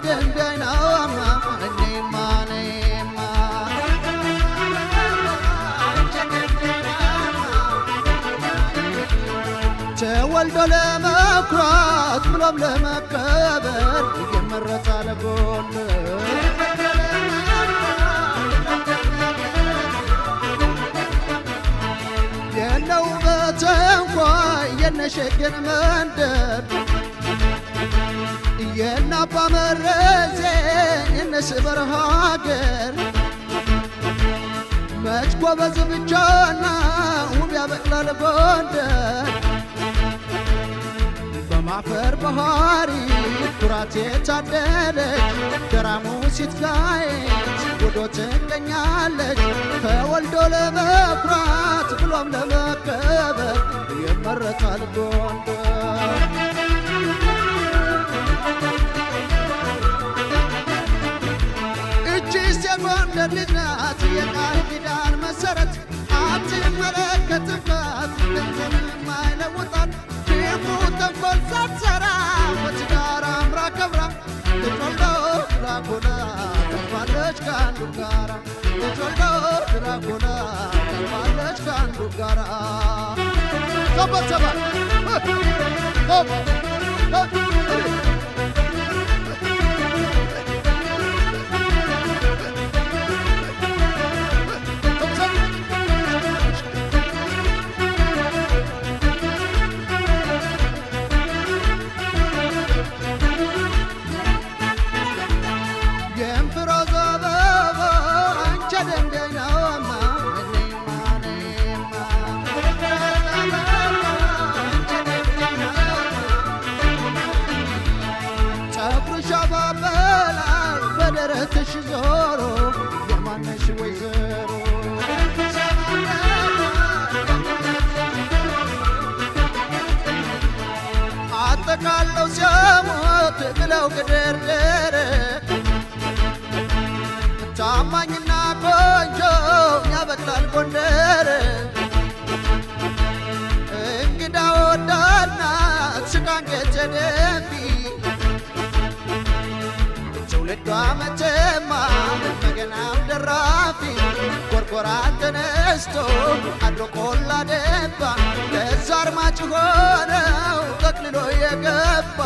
ደንጋይ ናማ እኔማ ተወልዶ ለመኩራት ብሎም ለመከበር እየመረጠ ለጎን የለው በተንኳይ የነሸገን መንደር የናባ መረዜ የነስበር ሀገር መች ጎበዝ ብቻና ውብ ያበቅላል ጎንደር በማፈር ባህሪ ኩራት የታደለች ገራሙ ሲትጋየት ወዶ ትገኛለች ተወልዶ ለመኩራት ብሎም ለመከበር ይመረጣል ጎንደር እቺስ የጎንደር ልጅ ናት የቃል ኪዳን መሰረት አትመለከትባት ገንዘብም አይለውጣት ክፉ ተንኮል ሳትሰራ በትዳር አምራ ከብራ ልትወልዶ ድራጎና ተርፋለች ከአንዱ ጋራ ልትወልዶ ድራጎና ተርፋለች ከአንዱ ጋራ ሰባት ሰባት በደረትሽ ዞሮ የማነሽ ወይዘሮ አጠቃለው ሲያሞት ብለው ግድርድር ታማኝና ቆንጆ ያበቅላል ጎንደር እንግዳ ወዳና ስቃንገት ደፊ ትውልዷ መቼማ በገናም ደራፊ ጎርጎራ ተነስቶ አድሮ ቆላ ደባ ለዛ አርማጭ ሆነው ጠቅልሎ የገባ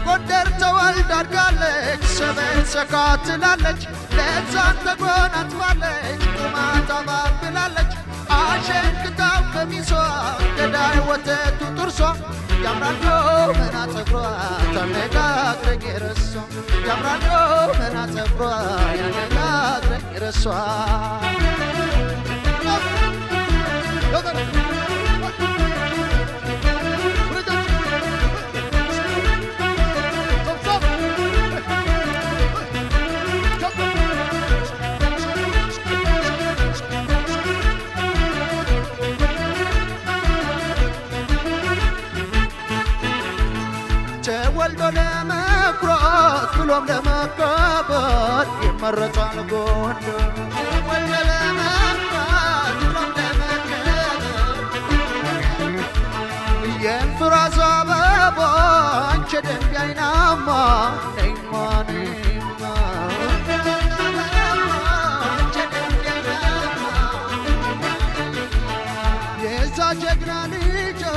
ጎንደር ተወልዳ አድጋለች ሰበን ሰካ ትላለች ለዛን ተጎናትፋለች ቁማታ ባብላለች አሸንክታው በሚሷ ገዳይ ወተቱ ጥርሷ ያምራሎ መና ፀጉሯ ታነጋግረኝ ረሷ ያምራሎ መና ፀጉሯ ያነጋግረኝ ረሷ ተወልዶ ለመኩራት ብሎም ለመከበር ይመረጣል ጎንደር ተወልዶ ለመኩራት ብሎም ለመከበር የእንፍራዝ አበባ አንቺ ደንቢ አይናማ ነይማ የዛ ጀግና ልጆች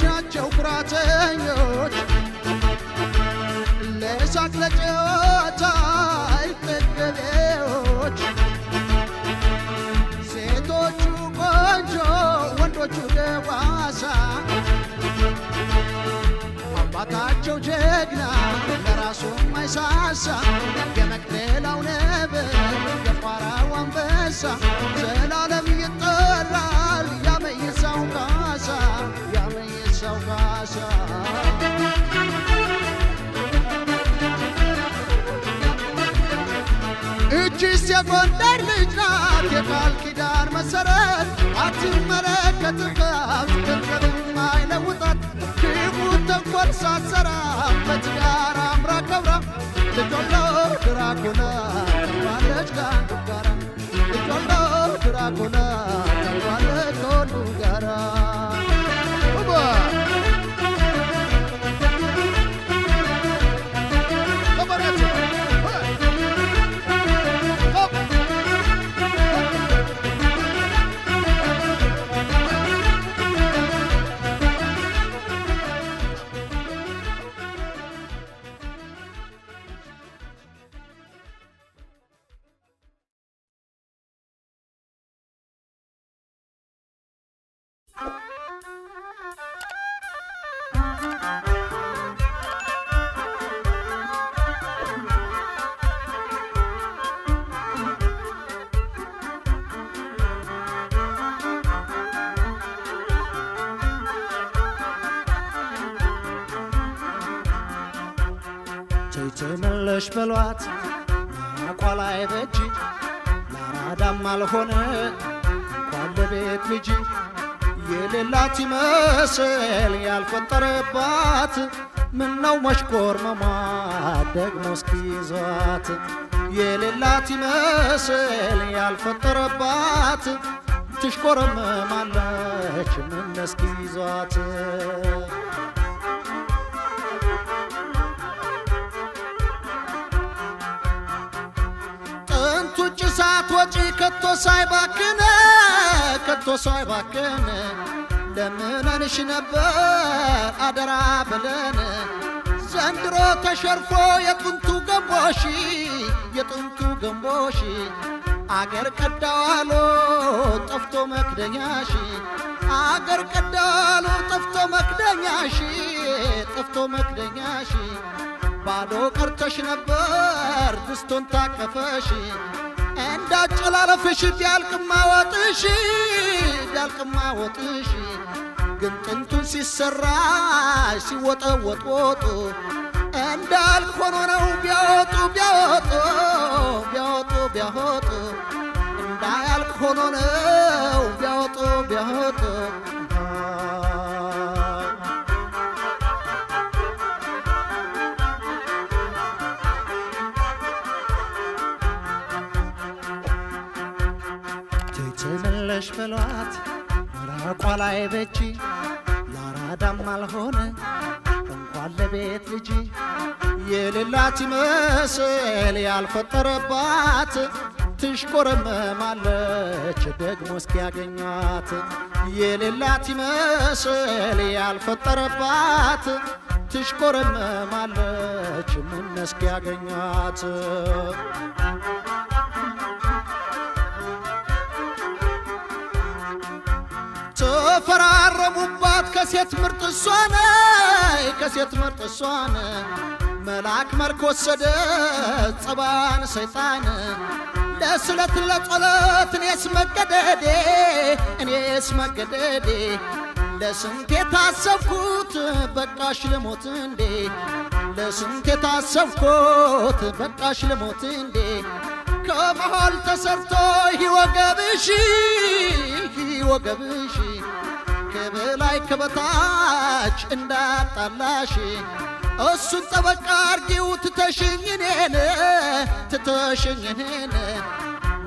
ናቸው ኩራተኞች ለሳቅ ለጨዋታ አይጠገቤዎች ሴቶቹ ቆንጆ ወንዶቹ ደዋሳ አባታቸው ጀግና ለራሱ ማይሳሳ የመቅደላው ነብር የቋራው አንበሳ ዘላለም ይጠራል ያመይሳው ካሳ እቺስ የጎንደር ልጅ ናት የቃል ኪዳን መሰረት አትመለከትባት ገንዘብም አይለውጣት ክፉ ተንኮል ሳትሰራ በትዳር አምራ ከብራ ልጆሎ ድራጎና ተባለች ከአንዱ ጋራ ልጆሎ ድራጎና ተባለች ከአንዱ ተይተመለሽ በሏት አቋላይ በጂ ላራዳም አልሆነ እንኳን ለቤት ልጅ የሌላት ይመስል ያልፈጠረባት ምነው መሽኮርመሟ ደግሞ እስኪይዟት የሌላት ይመስል ያልፈጠረባት ትሽኮረመማለች ምን እስኪይዟት ጥንቱ ጭሳት ወጪ ከቶ ሳይባክን ለምነንሽ ነበር አደራ ብለን ዘንድሮ ተሸርፎ የጥንቱ ገንቦሽ አገር ቀዳዋሎ ጠፍቶ መክደኛሽ ባዶ ቀርተሽ ነበር ድስቶን ታቀፈሽ እንዳጨላለፍሽ ቢያልቅማ ወጥሽ ግን ጥንቱን ሲሰራ ሲወጠወጥ እንዳልክ ሆኖ ነው ቢያወጡ እንዳያልክ ሆኖ ነው ቢያወጡ ተይተመለሽ በሏት አቋላይ በጂ ላራዳም አልሆነ እንኳን ለቤት ልጅ የሌላት ይመስል ያልፈጠረባት ትሽኮረመማለች ደግሞ እስኪያገኟት የሌላት ይመስል ያልፈጠረባት ትሽኮረመማለች ምን እስኪያገኟት ተፈራረሙባት ከሴት ምርጥ እሷን መልአክ መልክ ወሰደ ጸባን ሰይጣን ለስለት ለጸሎት እኔስ መገደዴ ለስንት የታሰብኩት በቃሽ ልሞት እንዴ ከመሃል ተሰርቶ ወገብሽ ከበላይ ከበታች እንዳጣላሽ እሱን ጠበቃ አርጊው ትተሽኝ እኔን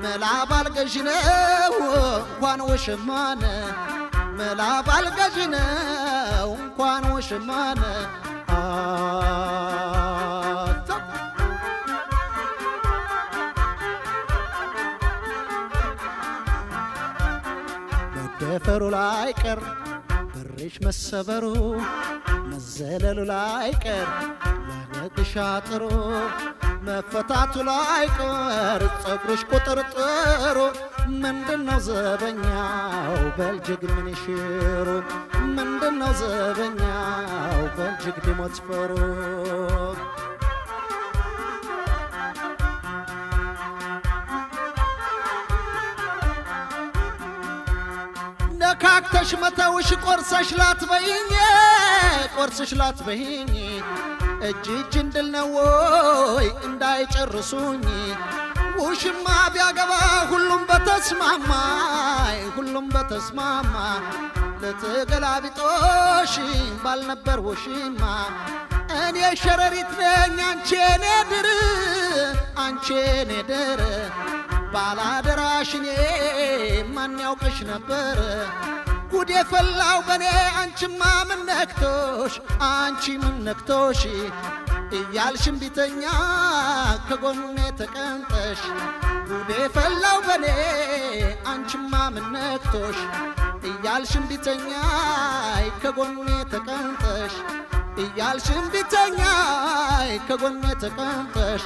መላ ባልገዥ ነው እንኳን ወሽማነ መደፈሩ ላይ ቀር በሬሽ መሰበሩ መዘለሉ ላይ ቀር ለነግሻ ጥሩ መፈታቱ ላይ ቀር ጸጉርሽ ቁጥርጥሩ ምንድነው ዘበኛው በልጅግ ምንሽሩ ምንድነው ዘበኛው በልጅግ ዲሞትፈሩ ነካክተሽ መተውሽ ቆርሰሽ ላትበይኝ እጅ እንድል ነው ወይ እንዳይጨርሱኝ ውሽማ ቢያገባ ሁሉም በተስማማ ለተገላቢጦሽ ባልነበር ውሽማ እኔ ሸረሪት ነኝ አንቺ ኔ ድር ባላደራሽ እኔ ማን ያውቅሽ ነበር ጉድ የፈላው በኔ አንቺማ ምን ነክቶሽ እያልሽም ቢተኛ ከጎኔ ተቀንጠሽ ጉድ የፈላው በኔ አንቺማ ምን ነክቶሽ እያልሽም ቢተኛ ከጎኔ ተቀንጠሽ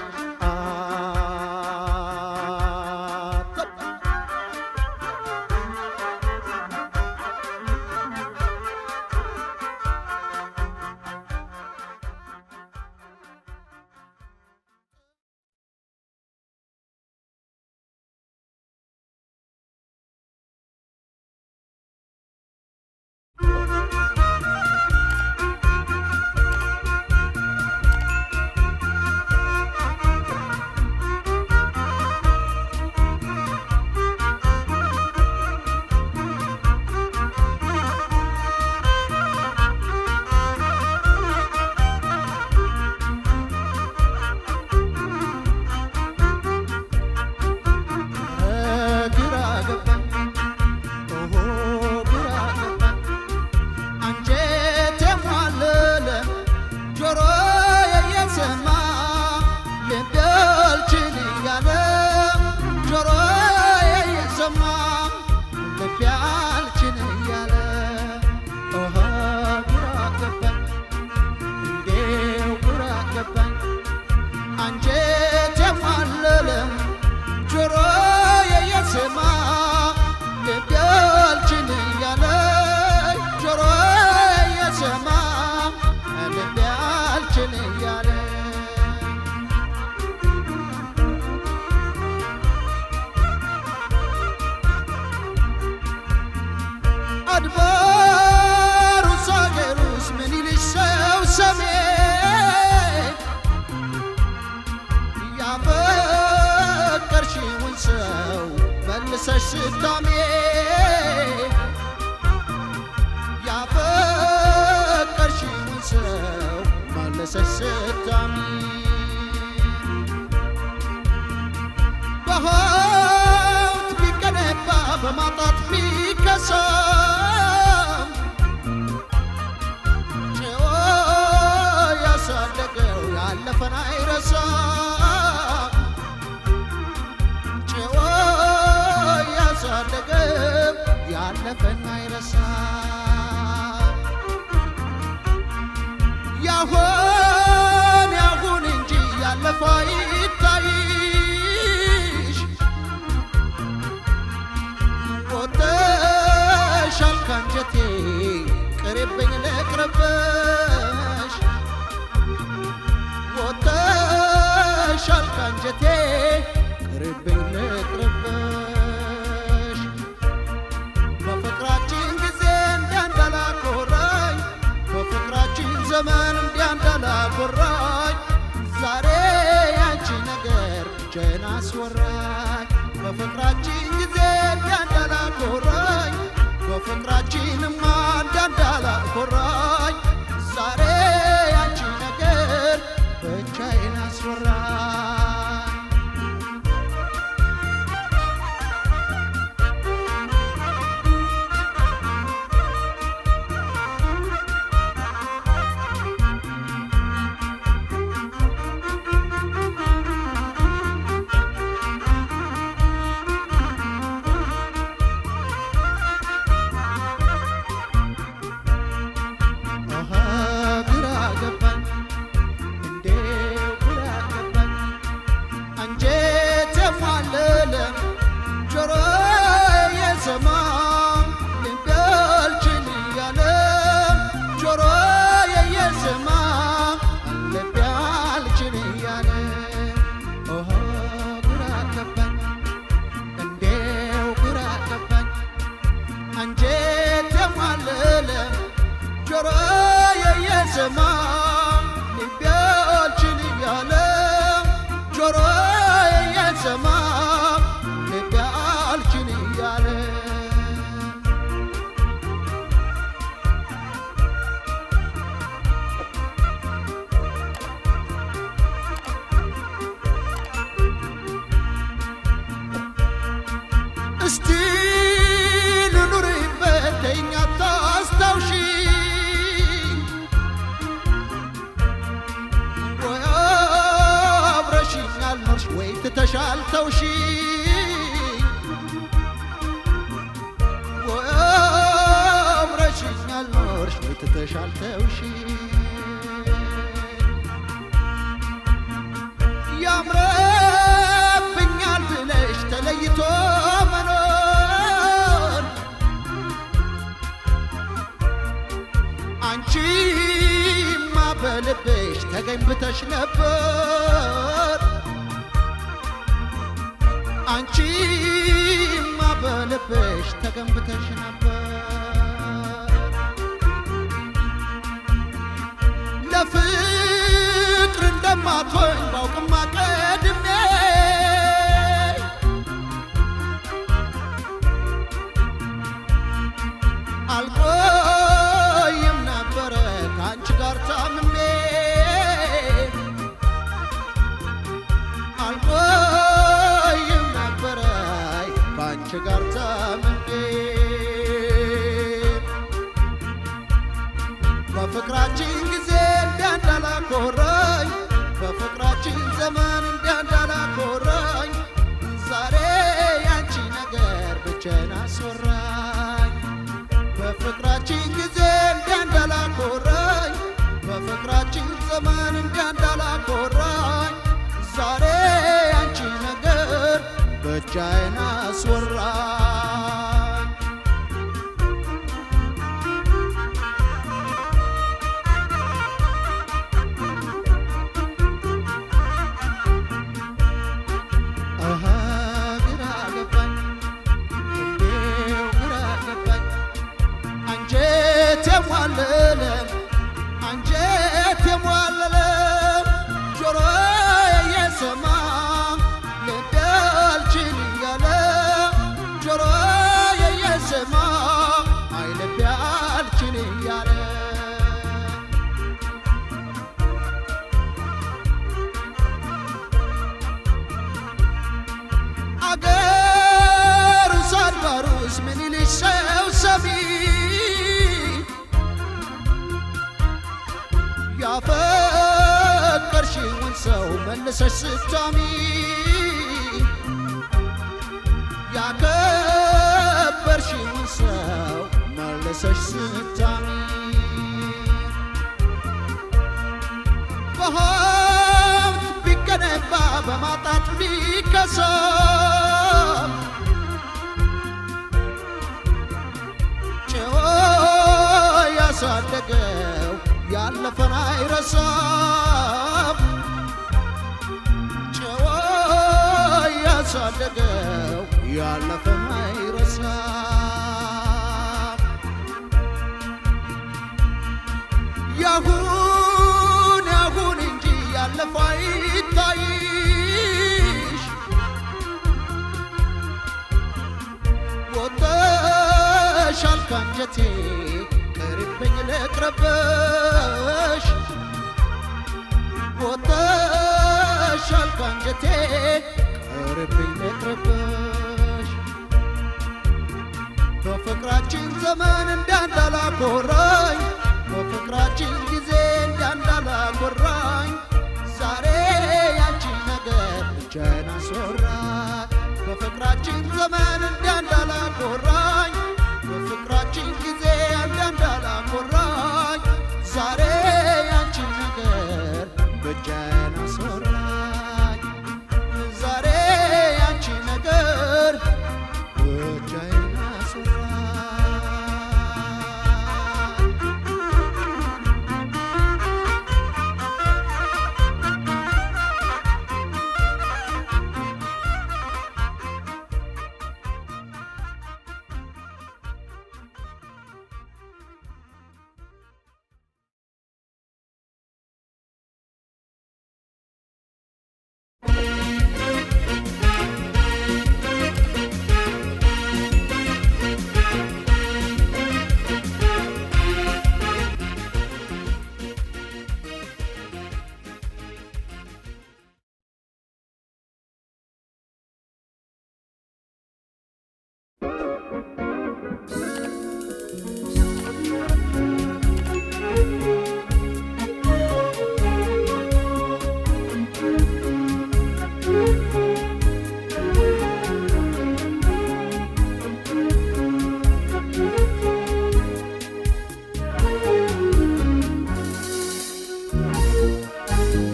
ጆሮዬ እየሰማ ልቤ አልችል እያለ ጆሮዬ እየሰማ ልቤ አልችል እያለ ኦሆ ግራ ገባኝ እንዴው ግራ ገባኝ አንጀቴ ማለለ ጆሮዬ እየሰማ ልቤ አልችል እያለ ጆሮዬ እየሰማ ልቤ አልችል እያለ አድባሩስ አገሩስ ምን ይልሽ ሰው ሰሜን ያፈቀርሽውን ሰው መልሰሽ ስታሜ ያፈቀርሽውን ሰው መልሰሽ ስታሜ በሀብት ቢገነባ በማጣት ቢከሰም ጭዎ ያሳደገው ያለፈን አይረሳም ጭዎ ያሳደገው ያለፈን አይረሳም ያሁን ያሁን እንጂ ያለፈ አይታይሽ ወጥተሻል ካንጀቴ ቅርብኝ ልቅረብሽ ወጥተሻል ካንጀቴ ቅርብኝ ልቅረብሽ በፍቅራችን ጊዜ እንዳንዳላኮራኝ በፍቅራችን ዘመን እንዳንዳላኮራኝ ዛሬ ያንቺ ነገር ብቻዬን አስወራኝ በፍቅራችን ጊዜ እንዳንዳላኮራኝ በፍቅራችንማ እንዳንዳላኮራኝ ዛሬ ያንቺ ነገር ብቻዬን አስወራኝ እስቲ ልኑርበት ተይኝ አታስታውሺኝ ወይ አብረሽኝ አልኖርሽ ወይ ትተሻል ተውሽኝ ወይ አብረሽኝ አልኖርሽ ወይ ትተሻል ተውሽኝ ያምረብኛል ብለሽ ተለይቶ መኖር አንቺማ በልብሽ ተገንብተሽ ነበር አንቺማ በልብሽ ተገንብተሽ ነበር ለፍቅር እንደማትሆኝ ባውቅማ ቀድሜ አልቆይም ነበረ ከአንቺ ጋር ታምሜ አልቆይም ነበረ ከአንቺ ጋር ታምሜ በፍቅራችን ጊዜ እንዳንዳላ ዘመን እንዳላኮራኝ ዛሬ አንቺ ነገር በእጃዬን አስወራኝ። ግራ ገባኝ እንዴው ግራ ገባኝ አንጀት የሟለለ አንጀት የሟለለ ጆሮዬ የሰማ ልቤ አልችል እያለ ጆሮዬ የሰማ አይ ልቤ አልችል እያለ አገሩስ አድባሩስ ምን ይልሽ ሰው ሰሚ ያፈቀርሽውን ሰው መልሰሽ ስታሚ ያከበርሽውን ሰው መልሰሽ ስታሚ በሀብት ቢገነባ በማጣት ቢከሰም ጭዎ ያሳደገው ያለፈን አይረሳም ጭዎ ያሳደገው ያለፈን አይረሳም። ያሁን ያሁን እንጂ ያለፈ አይታይሽ ወጥተሻል ካንጀቴ ቅርብኝ ልቅረብሽ ወጥተሻል ካንጀቴ ቅርብኝ ልቅረብሽ በፍቅራችን ዘመን እንዳላኮራኝ በፍቅራችን ጊዜ እንዳላኮራኝ ዛሬ ያንቺ ነገር ብቻዬን አስወራኝ በፍቅራችን ዘመን እንዳላኮራኝ በፍቅራችን ጊዜ እንዳላኮራኝ ዛሬ ያንቺ ነገር ብቻዬን አስወራኝ ዛሬ ያንቺ ነገር ብቻዬን አስወራኝ።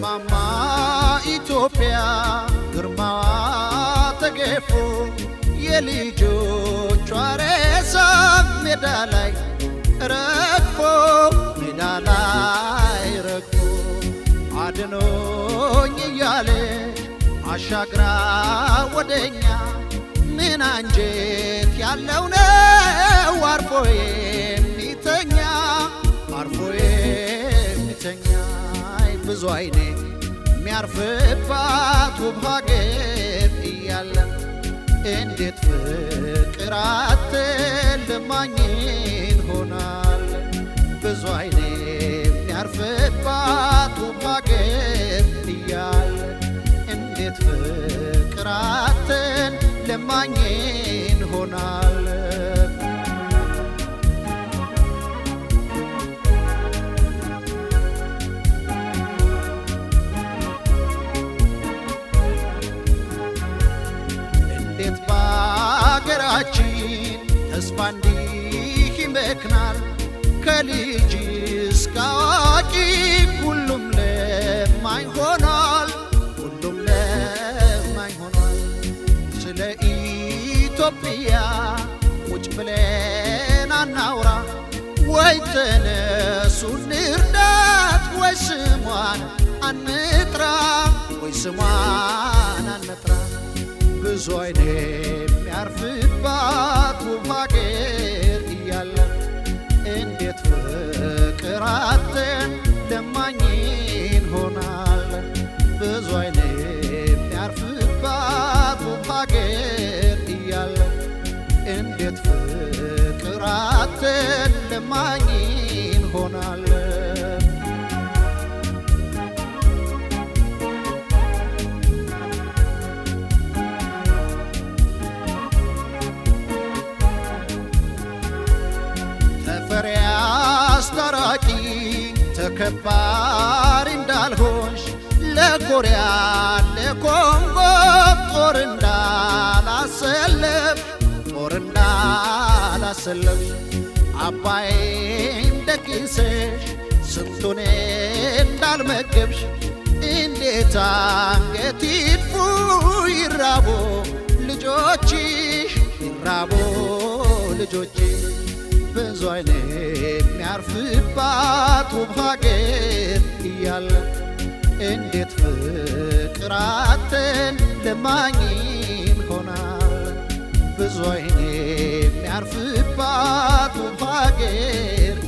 ማማ ኢትዮጵያ ግርማዋ ተገፎ የልጆቿ ሬሳ ሜዳ ላይ ረግፎ ሜዳ ላይ ረግፎ አድኖኝ እያለች አሻግራ ወደኛ ምን አንጀት ያለው ነው አርፎ የሚተኛ አርፎ የሚተኛ ብዙ አይኔ የሚያርፍባት ውብ ሀገር እያለ እንዴት ፍቅር አትልማኝን ሆናል ብዙ አይኔ የሚያርፍባት ውብ ሀገር እያለ እንዴት ፍቅር አትልማኝን ሆናል። በአገራችን ተስፋ እንዲህ ይመክናል ከልጅ እስከ አዋቂ ሁሉም አንጥራ ወይ ስሟን አንጥራ ብዙ አይን የሚያርፍባት ውብ ሀገር እያለ እንዴት ፍቅር አጥተን ለማኝ እንሆናለን ብዙ አይን የሚያርፍባት ውብ ሀገር እያለ እንዴት ፍቅር አጥተን ለማኝ እንሆናለን ተፈሪ አስታራቂ ተከባሪ እንዳልሆንሽ ለኮሪያ ለኮንጎ ጦር እንዳላሰለፍሽ አባይን ደግሰሽ ስንቱን እንዳልመገብሽ እንዴት አንገት ይድፉ ይራቦ ልጆችሽ ብዙ አይን የሚያርፍባት ውብ ሀገር እያለ እንዴት ፍቅር አጥተን ለማኝ እንሆናለን ብዙ አይን የሚያርፍባት ውብ ሀገር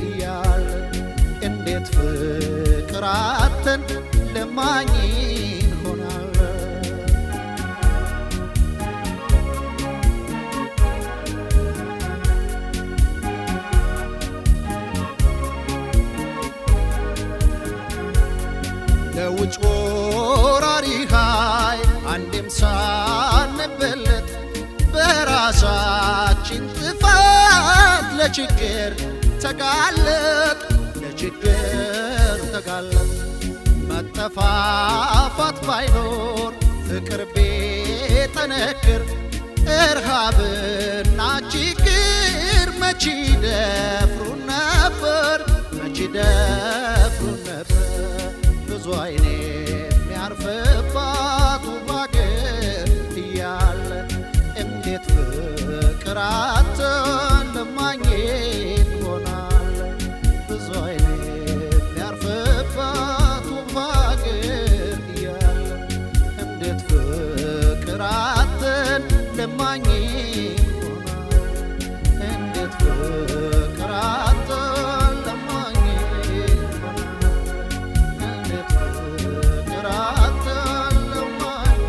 እያለ እንዴት ፍቅር አጥተን ለማኝ እንሆናለን ለውጭ ወራሪ ኃይል አንዴም ሳንበለት በራሳችን ጥፋት ለችግር ተጋለጥ መጠፋፋት ባይኖር ፍቅር ቢጠነክር እርሃብና ችግር መች ደፍሩን ነበር ብዙ አይን የሚያርፍባት ውብ ሀገር እያለ እንዴት ፍቅር አጥተን ለማኝ እንሆናለን ብዙ አይን የሚያርፍባት ውብ ሀገር እያለ እንዴት ፍቅር አጥተን ለማኝ እንሆናለን እንዴት ፍቅር አጥተን ለማኝ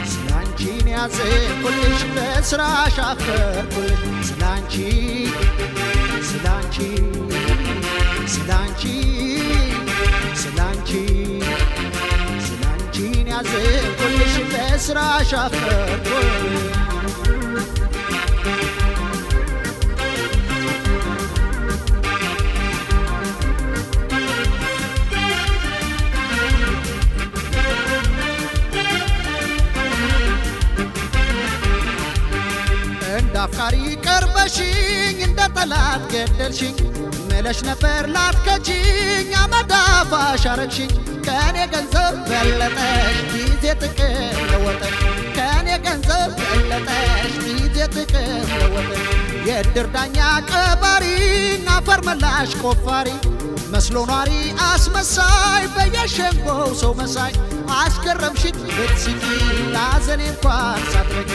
ስላንቺን ያዘንኩልሽ በስራሽ አፈርኩልሽ ስላንቺን ያዘንኩልሽ በስራሽ አፈርኩልሽ አፍቃሪ ቀርበሽኝ እንደ ጠላት ገደልሽኝ ምለሽ ነበር ላትከጂኝ አመዳፋሽ አረግሽኝ ከኔ ገንዘብ በለጠሽ ጊዜ ጥቅም ለወጠሽ ከኔ ገንዘብ በለጠሽ ጊዜ ጥቅም ለወጠሽ የእድር ዳኛ ቀባሪ አፈር መላሽ ቆፋሪ መስሎ ኗሪ አስመሳይ በየሸንጎው ሰው መሳይ አስገረምሽኝ ብትስቂ ላዘኔ እንኳን ሳትበቂ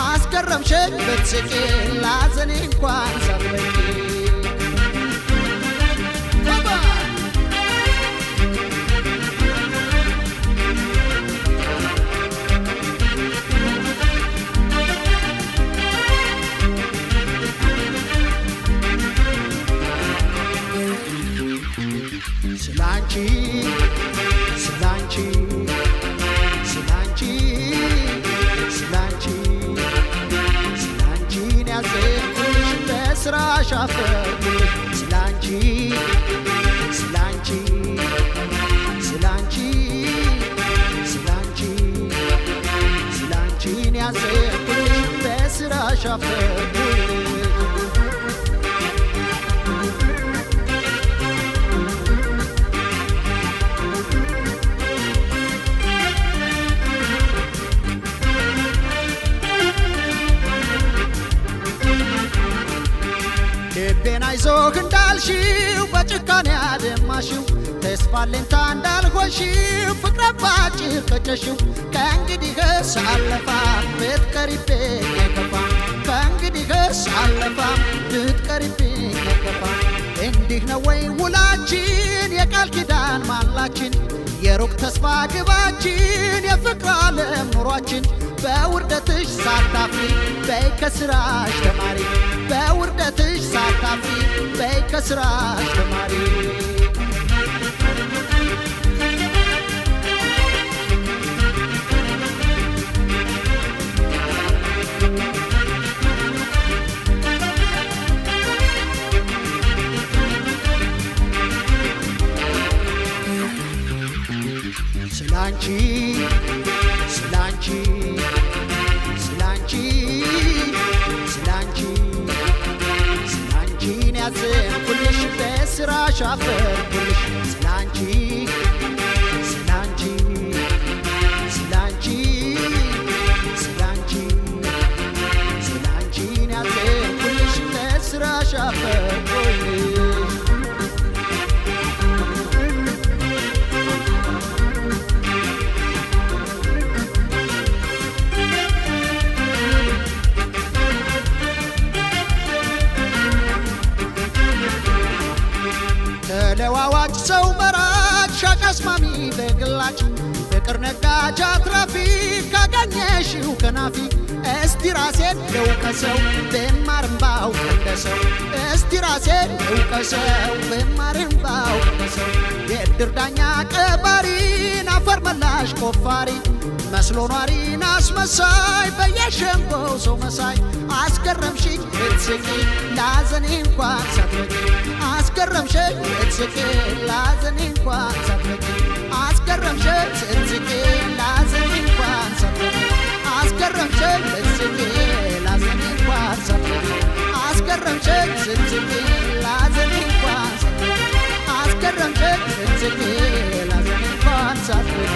አስገረምሽኝ ብትስቂ ላዘኔ እንኳን ሳትበቂ ያዘንኩልሽ በስራሽ አፈርኩልሽ ልቤን አይዞህ እንዳልሽው በጭካኔ አደማሽው ተስፋ አለኝታ እንዳልሆንሽው ፍቅረ ባጭር ቀጨሽው ከእንግዲህስ አለፋም ብትቀሪብኝ አይከፋም ከእንግዲህስ አለፋም ብትቀሪብኝ አይከፋም እንዲህ ነው ወይ ውላችን የቃል ኪዳን ማላችን የሩቅ ተስፋ ግባችን የፍቅር ዓለም ኑሯችን በውርደትሽ ሳታፍሪ በይ ከስራሽ ተማሪ በውርደትሽ ሳታፍሪ በይ ከስራሽ ተማሪ ስላንቺ ስላንቺ ስላንቺ ስላንቺ ስላንቺን ያዘንኩልሽ በስራሽ አፈርኩልሽ ስላንቺ ስላንቺ ስላንቺ ስላንቺ ስላንቺን ያዘንኩልሽ በስራሽ አፈርኩልሽ ተለዋዋጭ ሰው መራጭ ሻጭ አስማሚ በግላጭ ፍቅር ነጋጅ አትራፊ ካገኘሽው ከናፊ እስቲ ራሴን ልውቀሰው ብማርም ባውቅ እንደሰው እስቲ ራሴን ልውቀሰው ብማርም ባውቅ እንደሰው የእድር ዳኛ ቀባሪን አፈር መላሽ ቆፋሪ መስሎ ኗሪን አስመሳይ በየሸንጎው ሰው መሳይ አስገረምሽኝ ብትስቂ ላዘኔ እንኳን ሳትበቂ አስገረምሽኝ ብትስቂ ላዘኔ እንኳን ሳትበቂ አስገረምሽኝ ብትስቂ ላዘኔ እንኳን ሳትበቂ አስገረምሽኝ ብትስቂ ላዘኔ እንኳን ሳትበቂ አስገረምሽኝ ብትስቂ ላዘኔ እንኳን ሳትበቂ አስገረምሽኝ ብትስቂ ላዘኔ እንኳን ሳትበቂ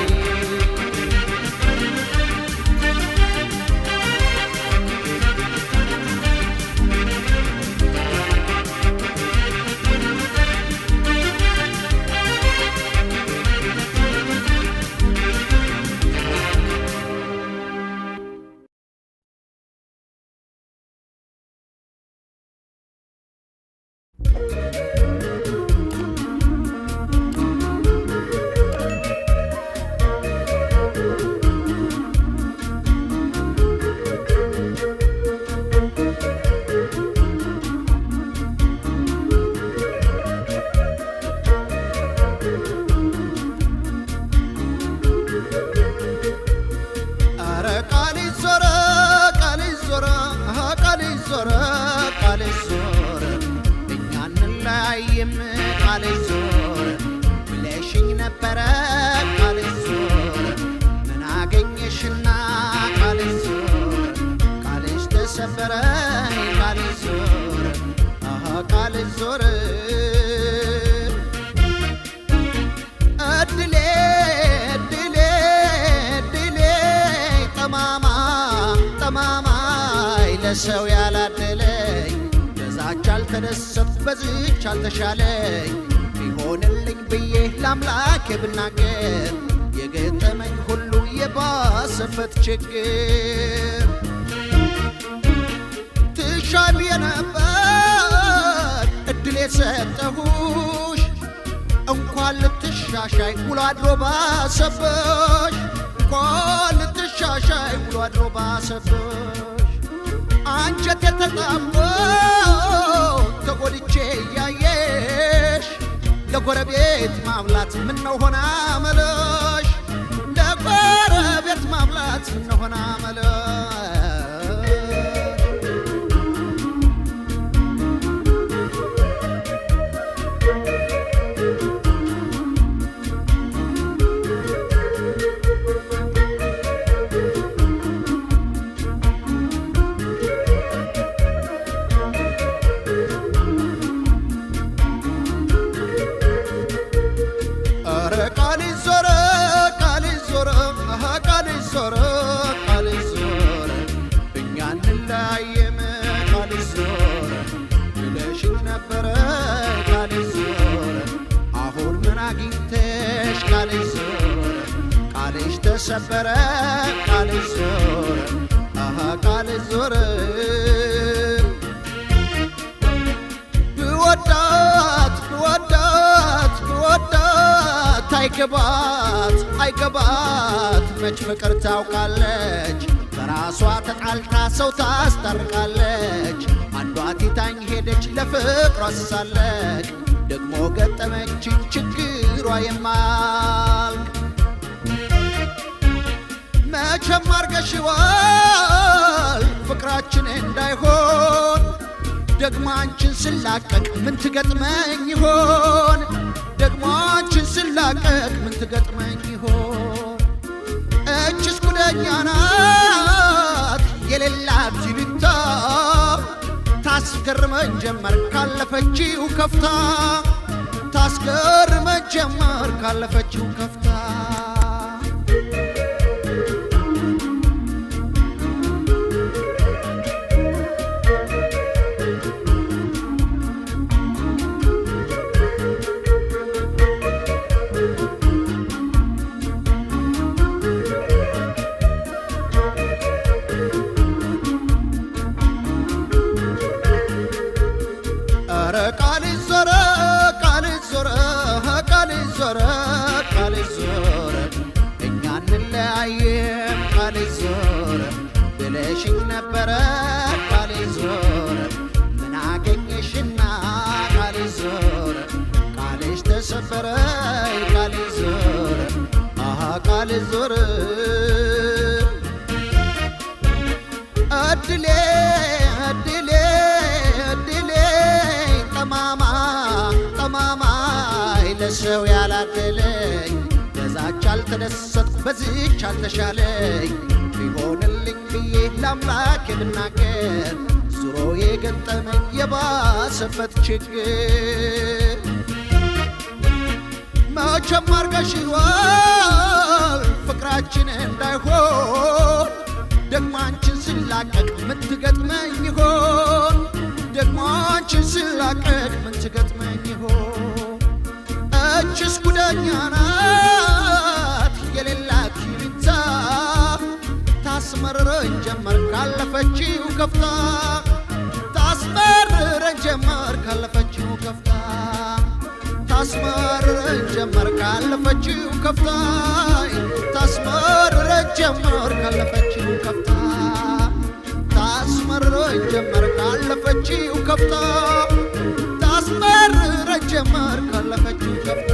ሰው ያላደለኝ በዛች አልተደሰት በዚች አልተሻለኝ ቢሆንልኝ ብዬ ለአምላኬ ብናገር የገጠመኝ ሁሉ የባሰበት ችግር ትሻል የነበር እድል የሰጠሁሽ እንኳን ልትሻሻይ ውሎ አድሮ ባሰበሽ እንኳን ልትሻሻይ ውሎ አድሮ ባሰበሽ አንጀቴ ተጣምቶ ተጎድቼ እያየሽ ለጎረቤት ማብላት ምነው ሆና መለሽ ለጎረቤት ማብላት ምነው ሆና መለሽ ተሰበረ ቃልሽ ዞረ ቃልሽ ዞረ ብወዳት አይገባት መች ፍቅር ታውቃለች በራሷ ተጣልታ ሰው ታስታርቃለች አንዷ ቲታኝ ሄደች ለፍቅሯ ስሳለቅ ደግሞ ገጠመችኝ ችግሯ የማያልቅ መቼም አርገሽዋል ፍቅራችን እንዳይሆን ደግሞ አንቺን ስላቀቅ ምን ትገጥመኝ ይሆን ደግሞ አንቺን ስላቀቅ ምን ትገጥመኝ ይሆን እችስ ጉደኛ ናት የሌላት ይሉኝታ ታስገርመኝ ጀመር ካለፈችው ከፍታ ታስገርመኝ ጀመር ካለፈችው ከፍታ ቃልሽ ዞረ እኛ እንለያይም ቃልሽ ዞረ ብለሽኝ ነበረ ቃልሽ ዞረ ምን አገኘሽና ቃልሽ ዞረ ቃልሽ ተሰበረ ቃልሽ ዞረ ቃልሽ ዞረ እድሌ ለሰው ያላደለኝ በዛች አልተደሰትኩ በዚች አልተሻለኝ ቢሆንልኝ ብዬ ለአምላክ ብናገር ዙሮ የገጠመኝ የባሰበት ችግር መቼም አርገሽዋል ፍቅራችን እንዳይሆን ደግሞ አንቺን ስላቀቅ ምን ትገጥመኝ ይሆን ደግሞ አንቺን ስላቀቅ ምን ትገጥመኝ ይሆን እችስ ጉደኛ ናት የሌላት ይሉኝታ ታስመርረኝ ጀመር ካለፈችው ከፍታ ታስመርረኝ ጀመር ካለፈችው ከፍታ ታስመርረኝ ጀመር ካለፈችው ከፍታ ታስመርረኝ ጀመር ካለፈችው ከፍታ ታስመርረኝ ጀመር ካለፈችው ከፍታ ታስመርረኝ ጀመር ካለፈችው ከፍታ